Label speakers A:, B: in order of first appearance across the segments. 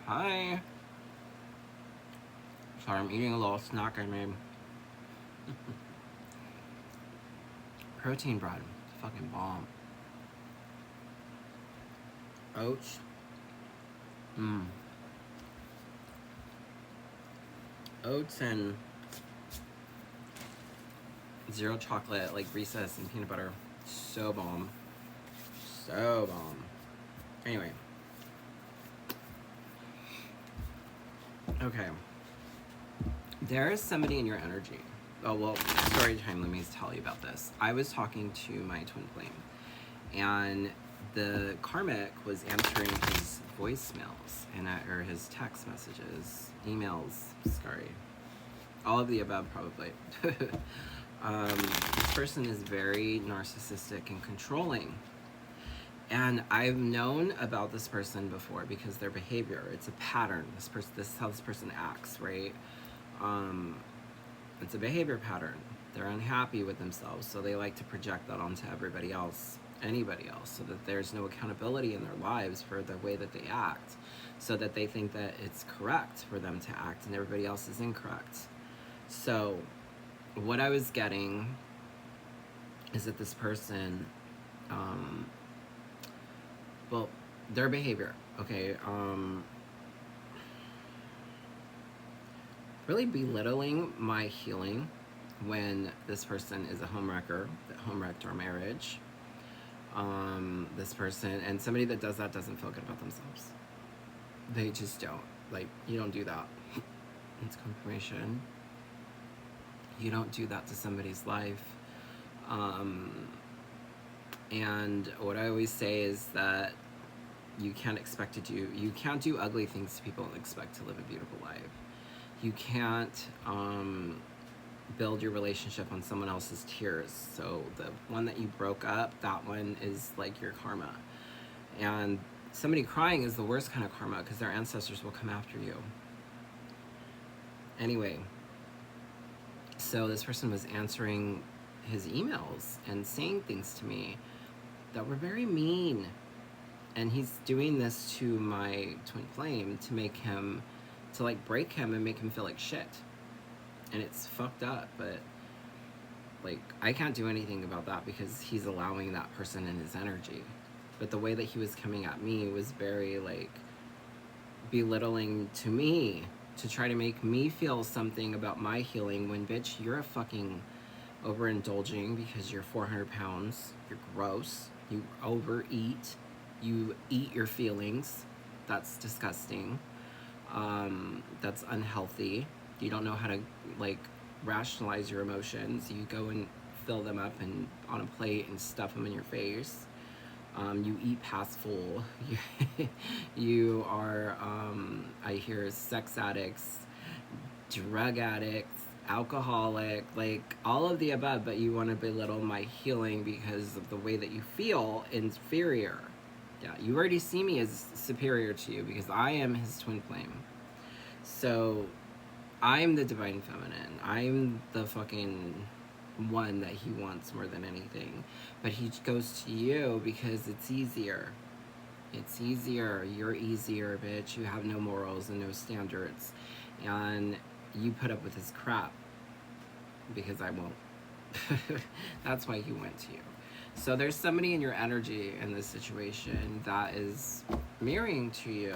A: Hi. Sorry, I'm eating a little snack I made. Protein bread. It's fucking bomb. Oats. Mmm. Oats and zero chocolate, like Reese's and peanut butter. So bomb. So bomb. Anyway. Okay. There is somebody in your energy. Oh, well, story time, let me tell you about this. I was talking to my twin flame, and the karmic was answering his voicemails or his text messages, emails, sorry. All of the above, probably. This person is very narcissistic and controlling. And I've known about this person before because their behavior, it's a pattern. This is how this person acts, right? It's a behavior pattern. They're unhappy with themselves, so they like to project that onto everybody else, anybody else, so that there's no accountability in their lives for the way that they act, so that they think that it's correct for them to act and everybody else is incorrect. So what I was getting is that this person, well, their behavior, okay, really belittling my healing when this person is a homewrecker that home-wrecked our marriage. This person, and somebody that does that doesn't feel good about themselves. They just don't. Like, you don't do that. It's confirmation. You don't do that to somebody's life. And what I always say is that you can't do ugly things to people and expect to live a beautiful life. You can't build your relationship on someone else's tears. So the one that you broke up, that one is like your karma. And somebody crying is the worst kind of karma because their ancestors will come after you. Anyway, so this person was answering his emails and saying things to me that were very mean. And he's doing this to my twin flame to make him, to like break him and make him feel like shit. And it's fucked up, but like I can't do anything about that because he's allowing that person in his energy. But the way that he was coming at me was very like belittling to me, to try to make me feel something about my healing when, bitch, you're a fucking overindulging because you're 400 pounds, you're gross, you overeat, you eat your feelings, that's disgusting, that's unhealthy. You don't know how to like rationalize your emotions. You go and fill them up and on a plate and stuff them in your face. You eat past full. You are, I hear, sex addicts, drug addicts, alcoholic, like all of the above, but you want to belittle my healing because of the way that you feel inferior. Yeah, you already see me as superior to you because I am his twin flame. So I'm the divine feminine. I'm the fucking one that he wants more than anything. But he goes to you because it's easier. It's easier. You're easier, bitch. You have no morals and no standards. And you put up with his crap because I won't. That's why he went to you. So there's somebody in your energy in this situation that is mirroring to you,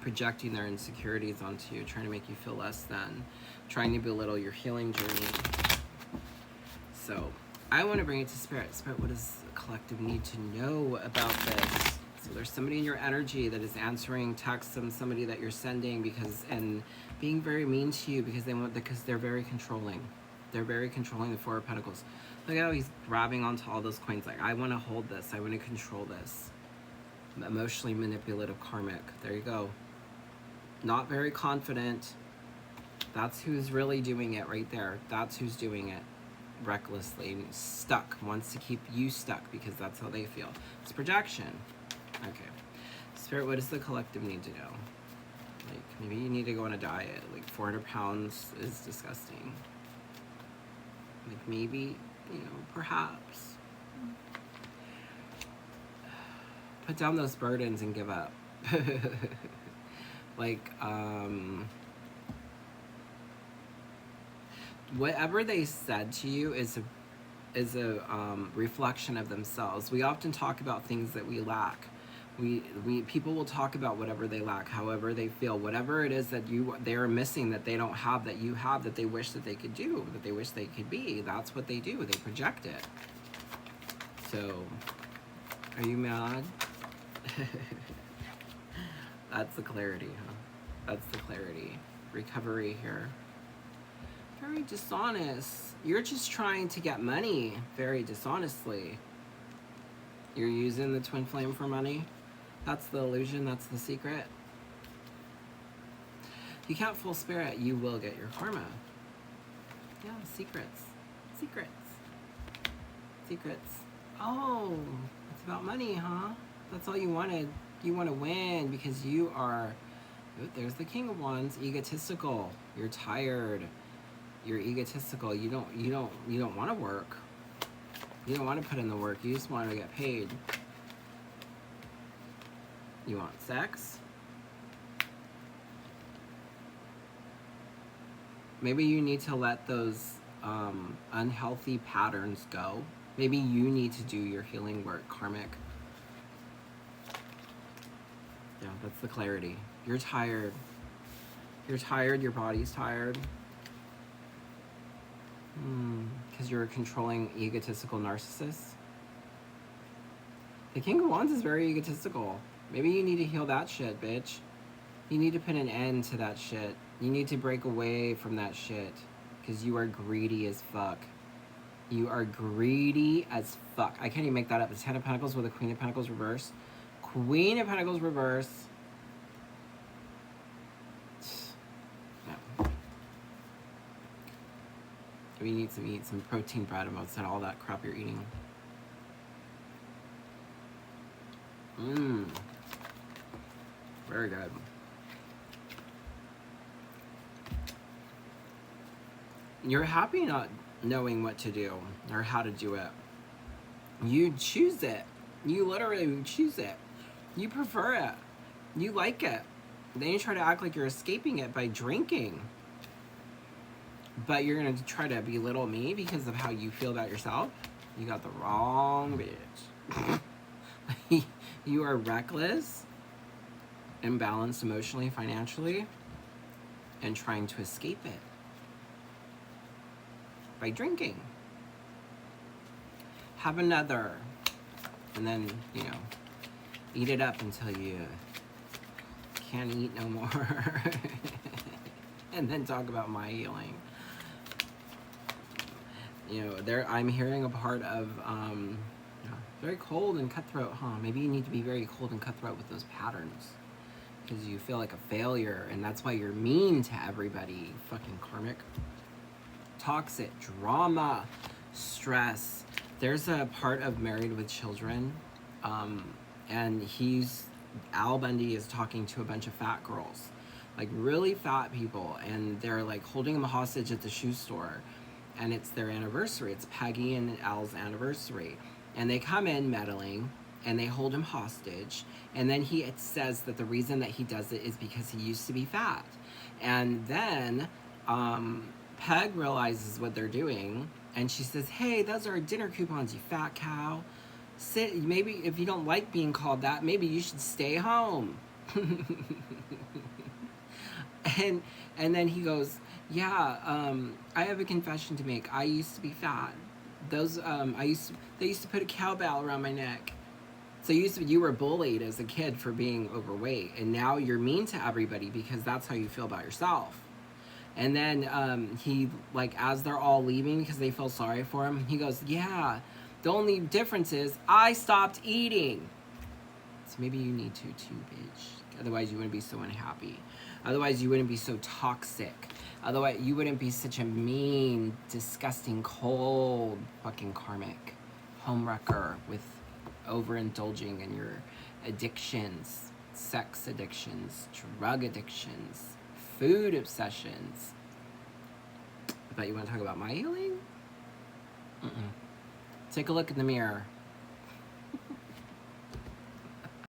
A: projecting their insecurities onto you, trying to make you feel less than, trying to belittle your healing journey. So I want to bring it to Spirit. Spirit, what does the collective need to know about this? So there's somebody in your energy that is answering texts from somebody that you're sending and being very mean to you because they're very controlling. They're very controlling, the Four of Pentacles. Look how he's grabbing onto all those coins like, I want to hold this, I want to control this. Emotionally manipulative karmic. There you go. Not very confident. That's who's really doing it right there. That's who's doing it recklessly. Stuck. Wants to keep you stuck because that's how they feel. It's projection. Okay. Spirit, what does the collective need to know? Like, maybe you need to go on a diet. Like, 400 pounds is disgusting. Like, maybe, perhaps. Put down those burdens and give up. Like, whatever they said to you is a reflection of themselves. We often talk about things that we lack. We people will talk about whatever they lack, however they feel, whatever it is that they're missing, that they don't have, that you have, that they wish that they could do, that they wish they could be. That's what they do. They project it. So, are you mad? That's the clarity, huh? That's the clarity. Recovery here. Very dishonest. You're just trying to get money very dishonestly. You're using the twin flame for money. That's the illusion. That's the secret. You can't fool spirit. You will get your karma. Yeah, secrets. Secrets. Secrets. Oh, it's about money, huh? That's all you wanted. You want to win because you are... There's the King of Wands. Egotistical. You're tired. You're egotistical. You don't want to work. You don't want to put in the work. You just want to get paid. You want sex? Maybe you need to let those unhealthy patterns go. Maybe you need to do your healing work, karmic. Yeah, that's the clarity. You're tired. You're tired. Your body's tired. Because you're a controlling, egotistical narcissist. The King of Wands is very egotistical. Maybe you need to heal that shit, bitch. You need to put an end to that shit. You need to break away from that shit. Because you are greedy as fuck. You are greedy as fuck. I can't even make that up. The Ten of Pentacles with the Queen of Pentacles reverse. Queen of Pentacles reverse. No. We need to eat some protein bread instead of all that crap you're eating. Very good. You're happy not knowing what to do or how to do it. You choose it. You literally choose it. You prefer it. You like it. Then you try to act like you're escaping it by drinking. But you're going to try to belittle me because of how you feel about yourself. You got the wrong bitch. You are reckless, imbalanced emotionally, financially, and trying to escape it by drinking. Have another, and then, you know, eat it up until you can't eat no more. And then talk about my healing. You know, I'm hearing a part of very cold and cutthroat, huh? Maybe you need to be very cold and cutthroat with those patterns because you feel like a failure, and that's why you're mean to everybody. Fucking karmic. Toxic, drama, stress. There's a part of Married with Children, and Al Bundy is talking to a bunch of fat girls, like really fat people, and they're like holding them hostage at the shoe store, and it's their anniversary. It's Peggy and Al's anniversary, and they come in meddling, and they hold him hostage, and then it says that the reason that he does it is because he used to be fat, and then Peg realizes what they're doing, and she says, "Hey, those are dinner coupons, you fat cow. Maybe if you don't like being called that, maybe you should stay home." And then he goes, "Yeah, I have a confession to make. I used to be fat. They used to put a cowbell around my neck. So you were bullied as a kid for being overweight, and now you're mean to everybody because that's how you feel about yourself." And then he, like, as they're all leaving because they feel sorry for him, he goes, "Yeah, the only difference is I stopped eating." So maybe you need to too, bitch. Otherwise you wouldn't be so unhappy. Otherwise you wouldn't be so toxic. Otherwise you wouldn't be such a mean, disgusting, cold, fucking karmic homewrecker with overindulging in your addictions, sex addictions, drug addictions, food obsessions. But you want to talk about my healing? Take a look in the mirror.